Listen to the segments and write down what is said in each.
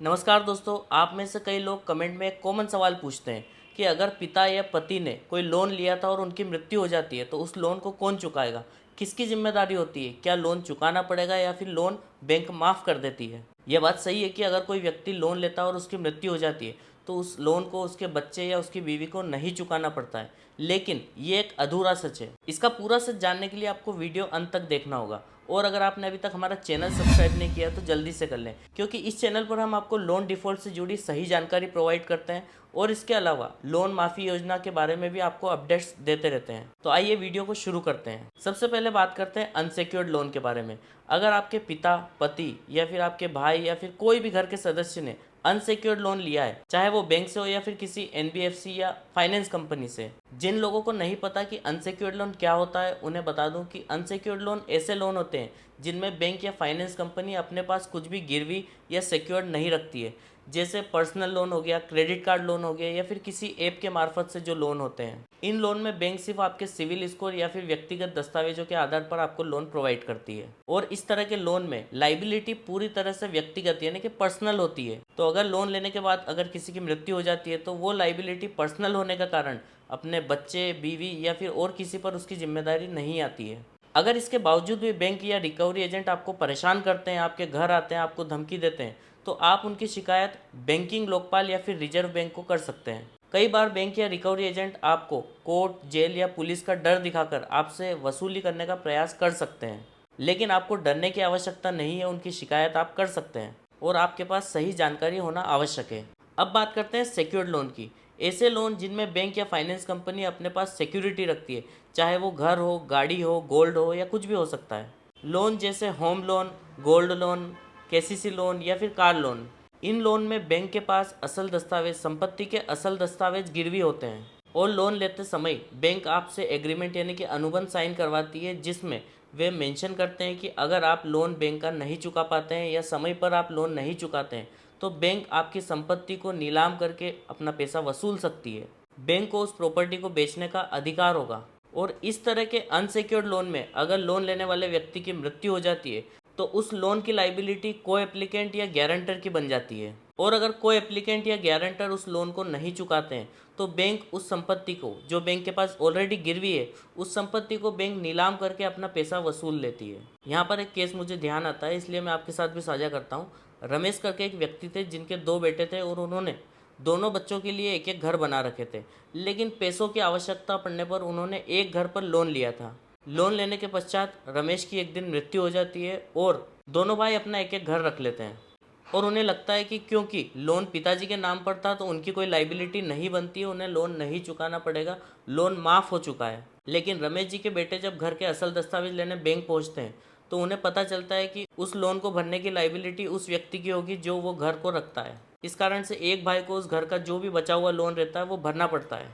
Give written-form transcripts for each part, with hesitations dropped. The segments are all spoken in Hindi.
नमस्कार दोस्तों, आप में से कई लोग कमेंट में एक कॉमन सवाल पूछते हैं कि अगर पिता या पति ने कोई लोन लिया था और उनकी मृत्यु हो जाती है तो उस लोन को कौन चुकाएगा। किसकी जिम्मेदारी होती है, क्या लोन चुकाना पड़ेगा या फिर लोन बैंक माफ़ कर देती है। यह बात सही है कि अगर कोई व्यक्ति लोन लेता है और उसकी मृत्यु हो जाती है तो उस लोन को उसके बच्चे या उसकी बीवी को नहीं चुकाना पड़ता है, लेकिन ये एक अधूरा सच है। इसका पूरा सच जानने के लिए आपको वीडियो अंत तक देखना होगा। और अगर आपने अभी तक हमारा चैनल सब्सक्राइब नहीं किया तो जल्दी से कर लें, क्योंकि इस चैनल पर हम आपको लोन डिफ़ॉल्ट से जुड़ी सही जानकारी प्रोवाइड करते हैं और इसके अलावा लोन माफ़ी योजना के बारे में भी आपको अपडेट्स देते रहते हैं। तो आइए वीडियो को शुरू करते हैं। सबसे पहले बात करते हैं अनसिक्योर्ड लोन के बारे में। अगर आपके पिता, पति या फिर आपके भाई या फिर कोई भी घर के सदस्य ने अनसिक्योर्ड लोन लिया है, चाहे वो बैंक से हो या फिर किसी एनबीएफसी या फाइनेंस कंपनी से। जिन लोगों को नहीं पता कि अनसिक्योर्ड लोन क्या होता है, उन्हें बता दूं कि अनसिक्योर्ड लोन ऐसे लोन होते हैं जिनमें बैंक या फाइनेंस कंपनी अपने पास कुछ भी गिरवी या सिक्योर्ड नहीं रखती है, जैसे पर्सनल लोन हो गया, क्रेडिट कार्ड लोन हो गया या फिर किसी ऐप के मार्फत से जो लोन होते हैं। इन लोन में बैंक सिर्फ आपके सिविल स्कोर या फिर व्यक्तिगत दस्तावेजों के आधार पर आपको लोन प्रोवाइड करती है और इस तरह के लोन में लाइबिलिटी पूरी तरह से व्यक्तिगत यानी कि पर्सनल होती है। तो अगर लोन लेने के बाद अगर किसी की मृत्यु हो जाती है तो वो लाइबिलिटी पर्सनल होने का कारण अपने बच्चे, बीवी या फिर और किसी पर उसकी जिम्मेदारी नहीं आती है। अगर इसके बावजूद भी बैंक या रिकवरी एजेंट आपको परेशान करते हैं, आपके घर आते हैं, आपको धमकी देते हैं, तो आप उनकी शिकायत बैंकिंग लोकपाल या फिर रिजर्व बैंक को कर सकते हैं। कई बार बैंक या रिकवरी एजेंट आपको कोर्ट, जेल या पुलिस का डर दिखाकर आपसे वसूली करने का प्रयास कर सकते हैं, लेकिन आपको डरने की आवश्यकता नहीं है। उनकी शिकायत आप कर सकते हैं और आपके पास सही जानकारी होना आवश्यक है। अब बात करते हैं सिक्योर्ड लोन की। ऐसे लोन जिनमें बैंक या फाइनेंस कंपनी अपने पास सिक्योरिटी रखती है, चाहे वो घर हो, गाड़ी हो, गोल्ड हो या कुछ भी हो सकता है। लोन जैसे home loan, gold loan, KCC loan या फिर कार लोन। इन लोन में बैंक के पास असल दस्तावेज, संपत्ति के असल दस्तावेज गिरवी होते हैं और लोन लेते समय बैंक आपसे एग्रीमेंट यानी कि अनुबंध साइन करवाती है, जिसमें वे मेंशन करते हैं कि अगर आप लोन बैंक का नहीं चुका पाते हैं या समय पर आप लोन नहीं चुकाते हैं तो बैंक आपकी संपत्ति को नीलाम करके अपना पैसा वसूल सकती है। बैंक को उस प्रॉपर्टी को बेचने का अधिकार होगा। और इस तरह के अनसिक्योर्ड लोन में अगर लोन लेने वाले व्यक्ति की मृत्यु हो जाती है तो उस लोन की लाइबिलिटी को एप्लीकेंट या गारंटर की बन जाती है। और अगर को एप्लीकेंट या गारंटर उस लोन को नहीं चुकाते हैं तो बैंक उस संपत्ति को, जो बैंक के पास ऑलरेडी गिरवी है, उस संपत्ति को बैंक नीलाम करके अपना पैसा वसूल लेती है। यहाँ पर एक केस मुझे ध्यान आता है, इसलिए मैं आपके साथ भी साझा करता हूँ। रमेश करके एक व्यक्ति थे जिनके 2 बेटे थे और उन्होंने दोनों बच्चों के लिए एक एक घर बना रखे थे, लेकिन पैसों की आवश्यकता पड़ने पर उन्होंने एक घर पर लोन लिया था। लोन लेने के पश्चात रमेश की एक दिन मृत्यु हो जाती है और दोनों भाई अपना एक एक घर रख लेते हैं और उन्हें लगता है कि क्योंकि लोन पिताजी के नाम पर था तो उनकी कोई लाइबिलिटी नहीं बनती है, उन्हें लोन नहीं चुकाना पड़ेगा, लोन माफ़ हो चुका है। लेकिन रमेश जी के बेटे जब घर के असल दस्तावेज लेने बैंक पहुंचते हैं तो उन्हें पता चलता है कि उस लोन को भरने की लाइबिलिटी उस व्यक्ति की होगी जो वो घर को रखता है। इस कारण से एक भाई को उस घर का जो भी बचा हुआ लोन रहता है वो भरना पड़ता है,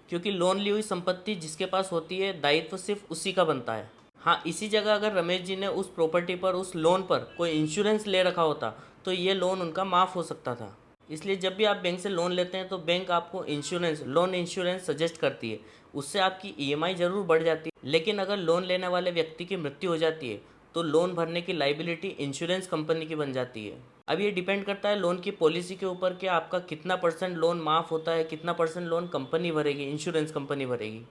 क्योंकि लोन ली हुई संपत्ति जिसके पास होती है दायित्व सिर्फ उसी का बनता है। हाँ, इसी जगह अगर रमेश जी ने उस प्रॉपर्टी पर, उस लोन पर कोई इंश्योरेंस ले रखा होता तो ये लोन उनका माफ़ हो सकता था। इसलिए जब भी आप बैंक से लोन लेते हैं तो बैंक आपको इंश्योरेंस, लोन इंश्योरेंस सजेस्ट करती है। उससे आपकी ईएमआई ज़रूर बढ़ जाती है, लेकिन अगर लोन लेने वाले व्यक्ति की मृत्यु हो जाती है तो लोन भरने की लाइबिलिटी इंश्योरेंस कंपनी की बन जाती है। अब ये डिपेंड करता है लोन की पॉलिसी के ऊपर कि आपका कितना परसेंट लोन माफ़ होता है, कितना परसेंट लोन कंपनी भरेगी, इंश्योरेंस कंपनी भरेगी।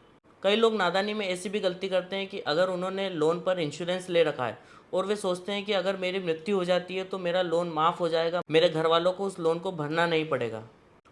कई लोग नादानी में ऐसी भी गलती करते हैं कि अगर उन्होंने लोन पर इंश्योरेंस ले रखा है और वे सोचते हैं कि अगर मेरी मृत्यु हो जाती है तो मेरा लोन माफ़ हो जाएगा, मेरे घर वालों को उस लोन को भरना नहीं पड़ेगा,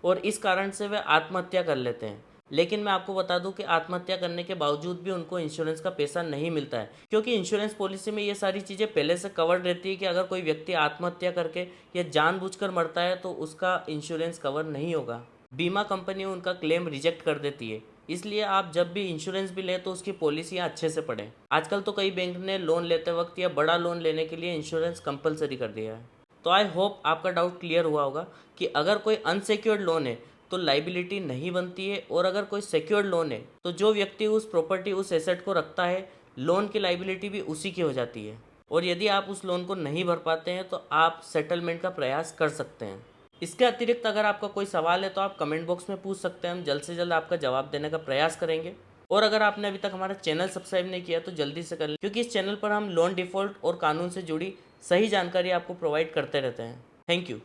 और इस कारण से वे आत्महत्या कर लेते हैं। लेकिन मैं आपको बता दूं कि आत्महत्या करने के बावजूद भी उनको इंश्योरेंस का पैसा नहीं मिलता है, क्योंकि इंश्योरेंस पॉलिसी में ये सारी चीज़ें पहले से कवर्ड रहती है कि अगर कोई व्यक्ति आत्महत्या करके या जानबूझकर मरता है तो उसका इंश्योरेंस कवर नहीं होगा। बीमा कंपनी उनका क्लेम रिजेक्ट कर देती है। इसलिए आप जब भी इंश्योरेंस भी लें तो उसकी पॉलिसियाँ अच्छे से पढ़ें। आजकल तो कई बैंक ने लोन लेते वक्त या बड़ा लोन लेने के लिए इंश्योरेंस कंपलसरी कर दिया है। तो आई होप आपका डाउट क्लियर हुआ होगा कि अगर कोई अनसिक्योर्ड लोन है तो लाइबिलिटी नहीं बनती है, और अगर कोई सिक्योर्ड लोन है तो जो व्यक्ति उस प्रॉपर्टी, उस एसेट को रखता है, लोन की लाइबिलिटी भी उसी की हो जाती है। और यदि आप उस लोन को नहीं भर पाते हैं तो आप सेटलमेंट का प्रयास कर सकते हैं। इसके अतिरिक्त अगर आपका कोई सवाल है तो आप कमेंट बॉक्स में पूछ सकते हैं, हम जल्द से जल्द आपका जवाब देने का प्रयास करेंगे। और अगर आपने अभी तक हमारा चैनल सब्सक्राइब नहीं किया तो जल्दी से कर लें, क्योंकि इस चैनल पर हम लोन डिफ़ॉल्ट और कानून से जुड़ी सही जानकारी आपको प्रोवाइड करते रहते हैं। Thank you.